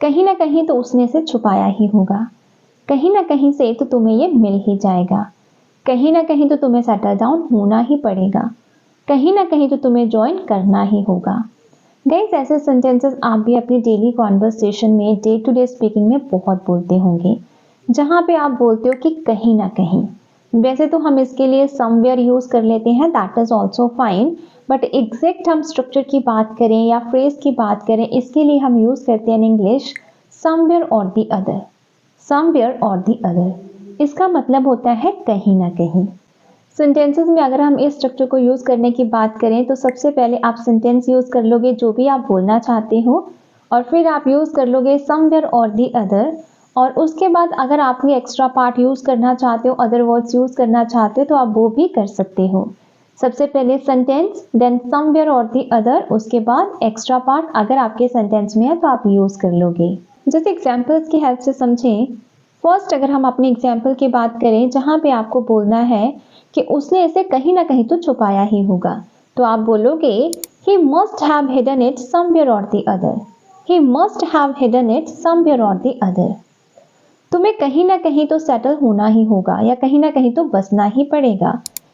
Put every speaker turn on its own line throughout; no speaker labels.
कहीं ना कहीं तो उसने इसे छुपाया ही होगा, कहीं ना कहीं से तो तुम्हें ये मिल ही जाएगा, कहीं ना कहीं तो तुम्हें सेटल डाउन होना ही पड़ेगा, कहीं ना कहीं तो तुम्हें ज्वाइन करना ही होगा। गाइस, ऐसे सेंटेंसेस आप भी अपनी डेली कॉन्वर्सेशन में, डे टू डे स्पीकिंग में बहुत बोलते होंगे, जहां पे आप बोलते हो कि कहीं ना कहीं। वैसे तो हम इसके लिए समवेयर यूज कर लेते हैं, that is also fine, but exact हम स्ट्रक्चर की बात करें या फ्रेज की बात करें, इसके लिए हम यूज करते हैं इन इंग्लिश समवेयर और दी अदर। समवेयर और दी अदर इसका मतलब होता है कहीं ना कहीं। सेंटेंसेस में अगर हम इस स्ट्रक्चर को यूज करने की बात करें तो सबसे पहले आप सेंटेंस यूज कर लोगे जो भी आप बोलना चाहते हो, और फिर आप यूज कर लोगे समवेयर और दी अदर, और उसके बाद अगर आप कोई एक्स्ट्रा पार्ट यूज करना चाहते हो, अदर वर्ड्स यूज करना चाहते हो, तो आप वो भी कर सकते हो। सबसे पहले सेंटेंस, देन समवेयर और दी अदर, उसके बाद एक्स्ट्रा पार्ट अगर आपके सेंटेंस में है तो आप यूज कर लोगे। जैसे एग्जाम्पल्स की हेल्प से समझें। फर्स्ट, अगर हम अपने एग्जाम्पल की बात करें जहां पे आपको बोलना है कि उसने इसे कहीं ना कहीं तो छुपाया ही होगा, तो आप बोलोगे he must have hidden it somewhere or the other. He must have hidden it somewhere or the other. तुम्हें कहीं ना कहीं तो सेटल होना ही होगा या कहीं ना कहीं तो बसना ही पड़ेगा।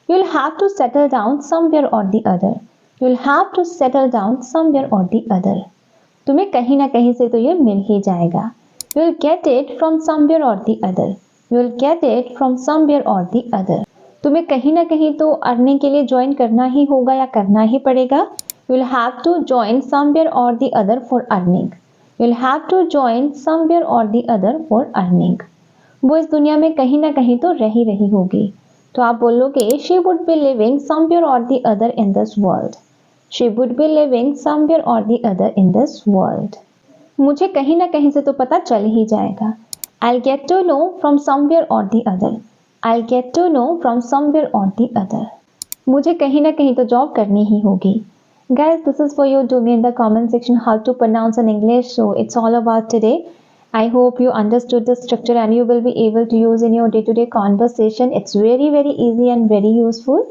You'll have to settle down somewhere or the other. You'll have to settle down somewhere or the other. तुम्हें कहीं ना कहीं से तो ये मिल ही जाएगा। You'll get it from somewhere or the other. You'll get it from somewhere or the other. तुम्हें कहीं ना कहीं तो अर्निंग के लिए ज्वाइन करना ही होगा या करना ही पड़ेगा। You'll have to join somewhere or the other for earning. You'll have to join somewhere or the other for earning. वो इस दुनिया में कहीं ना कहीं तो रह ही रही होगी, तो आप बोलोगे she would be living somewhere or the other in this world. She would be living somewhere or the other in this world. मुझे कहीं ना कहीं से तो पता चल ही जाएगा। I'll get to know from somewhere or the other. I'll get to know from somewhere or the other. मुझे कहीं ना कहीं तो जॉब करनी ही होगी। Guys, this is for you. Do me in the comment section how to pronounce in English. So it's all about today. I hope you understood the structure and you will be able to use in your day-to-day conversation. It's very, very easy and very useful.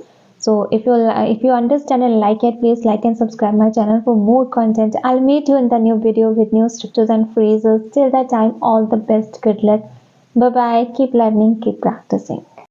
So if you understand and like it, please like and subscribe my channel for more content. I'll meet you in the new video with new structures and phrases. Till that time, all the best. Good luck. Bye bye. Keep learning, keep practicing.